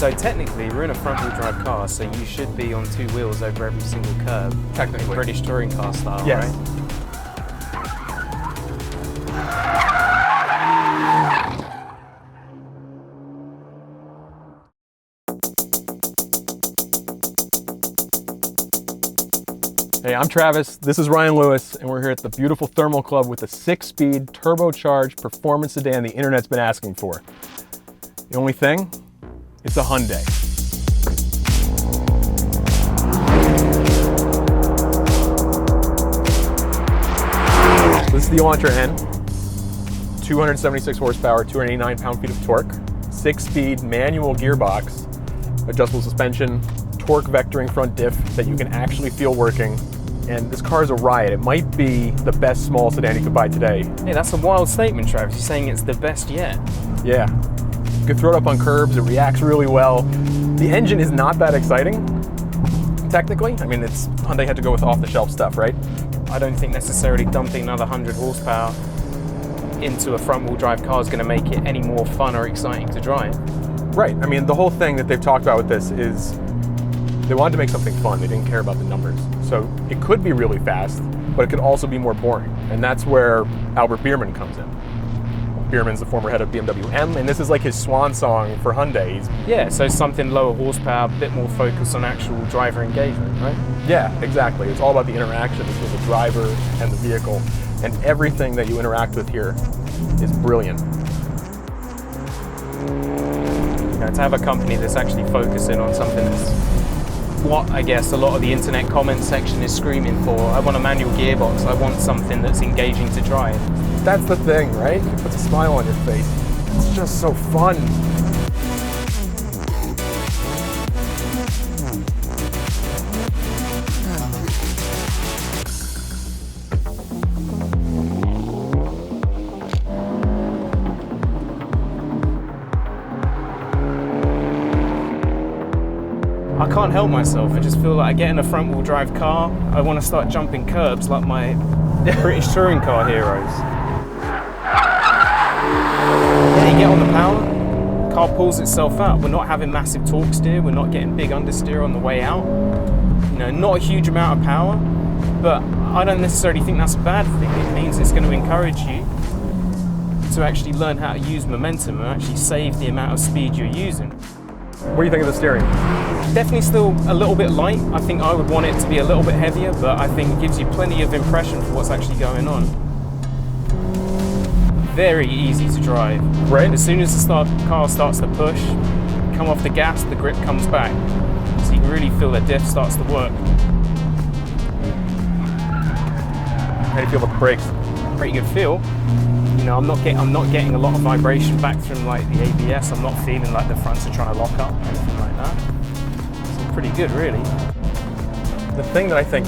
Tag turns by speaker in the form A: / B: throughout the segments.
A: So technically, we're in a front-wheel drive car, so you should be on two wheels over every single curb.
B: Technically.
A: British touring car style,
B: yes.
A: Right?
B: Hey, I'm Travis, this is Ryan Lewis, and we're here at the beautiful Thermal Club with a 6-speed, turbocharged performance sedan the internet's been asking for. The only thing? It's a Hyundai. This is the Elantra N, 276 horsepower, 289 pound-feet of torque, 6-speed manual gearbox, adjustable suspension, torque vectoring front diff that you can actually feel working. And this car is a riot. It might be the best small sedan you could buy today.
A: Hey, that's a wild statement, Travis. You're saying it's the best yet.
B: Yeah. You can throw it up on curbs, it reacts really well. The engine is not that exciting, technically. I mean, Hyundai had to go with off-the-shelf stuff, right?
A: I don't think necessarily dumping another 100 horsepower into a front-wheel drive car is going to make it any more fun or exciting to drive.
B: Right. I mean, the whole thing that they've talked about with this is they wanted to make something fun. They didn't care about the numbers. So it could be really fast, but it could also be more boring. And that's where Albert Biermann comes in. Biermann's the former head of BMW M, and this is like his swan song for Hyundai.
A: Yeah, so something lower horsepower, a bit more focus on actual driver engagement, right?
B: Yeah, exactly. It's all about the interaction between the driver and the vehicle, and everything that you interact with here is brilliant.
A: You know, to have a company that's actually focusing on something that's what I guess a lot of the internet comment section is screaming for. I want a manual gearbox. I want something that's engaging to drive.
B: That's the thing, right? It puts a smile on your face. It's just so fun.
A: I can't help myself. I just feel like I get in a front-wheel drive car, I want to start jumping curbs like my British touring car heroes. Yeah, you get on the power, car pulls itself out. We're not having massive torque steer, we're not getting big understeer on the way out. You know, not a huge amount of power, but I don't necessarily think that's a bad thing. It means it's going to encourage you to actually learn how to use momentum and actually save the amount of speed you're using.
B: What do you think of the steering?
A: Definitely still a little bit light. I think I would want it to be a little bit heavier, but I think it gives you plenty of impression for what's actually going on. Very easy to drive.
B: Right.
A: As soon as the car starts to push, come off the gas, the grip comes back. So you can really feel the diff starts to work.
B: How do you feel about the brakes?
A: Pretty good feel. You know, I'm not getting a lot of vibration back from like the ABS. I'm not feeling like the fronts are trying to lock up or anything like that. So pretty good, really.
B: The thing that I think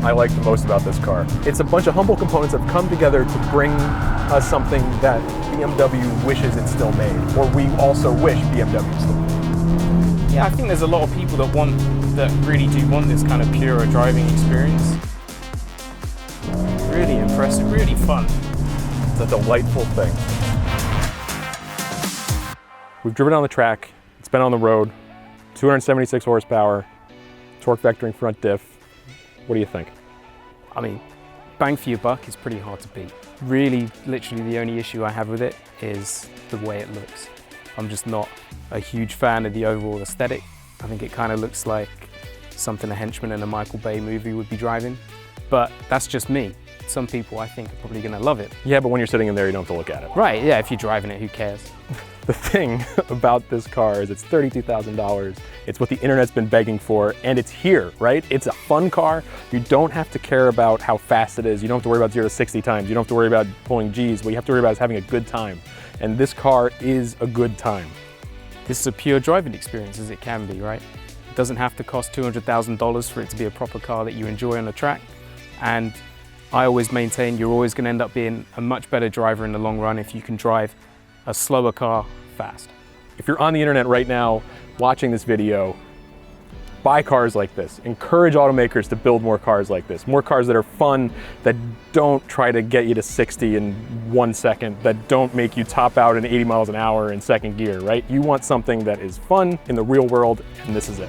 B: I like the most about this car, it's a bunch of humble components that have come together to bring us something that BMW wishes it still made, or we also wish BMW still made.
A: Yeah, I think there's a lot of people that really do want this kind of pure driving experience. Really impressive, really fun.
B: It's a delightful thing. We've driven on the track, it's been on the road, 276 horsepower, torque vectoring front diff. What do you think?
A: I mean, bang for your buck is pretty hard to beat. Really, literally the only issue I have with it is the way it looks. I'm just not a huge fan of the overall aesthetic. I think it kind of looks like something a henchman in a Michael Bay movie would be driving, but that's just me. Some people, I think, are probably going to love it.
B: Yeah, but when you're sitting in there, you don't have to look at it.
A: Right, yeah, if you're driving it, who cares?
B: The thing about this car is it's $32,000. It's what the internet's been begging for, and it's here, right? It's a fun car. You don't have to care about how fast it is. You don't have to worry about 0 to 60 times. You don't have to worry about pulling G's. What you have to worry about is having a good time. And this car is a good time.
A: This is a pure driving experience as it can be, right? It doesn't have to cost $200,000 for it to be a proper car that you enjoy on the track. And I always maintain you're always going to end up being a much better driver in the long run if you can drive a slower car fast.
B: If you're on the internet right now watching this video, Buy cars like this. Encourage automakers to build more cars like this. More cars that are fun, that don't try to get you to 60 in 1 second, that don't make you top out in 80 miles an hour in second gear, right? You want something that is fun in the real world, and this is it.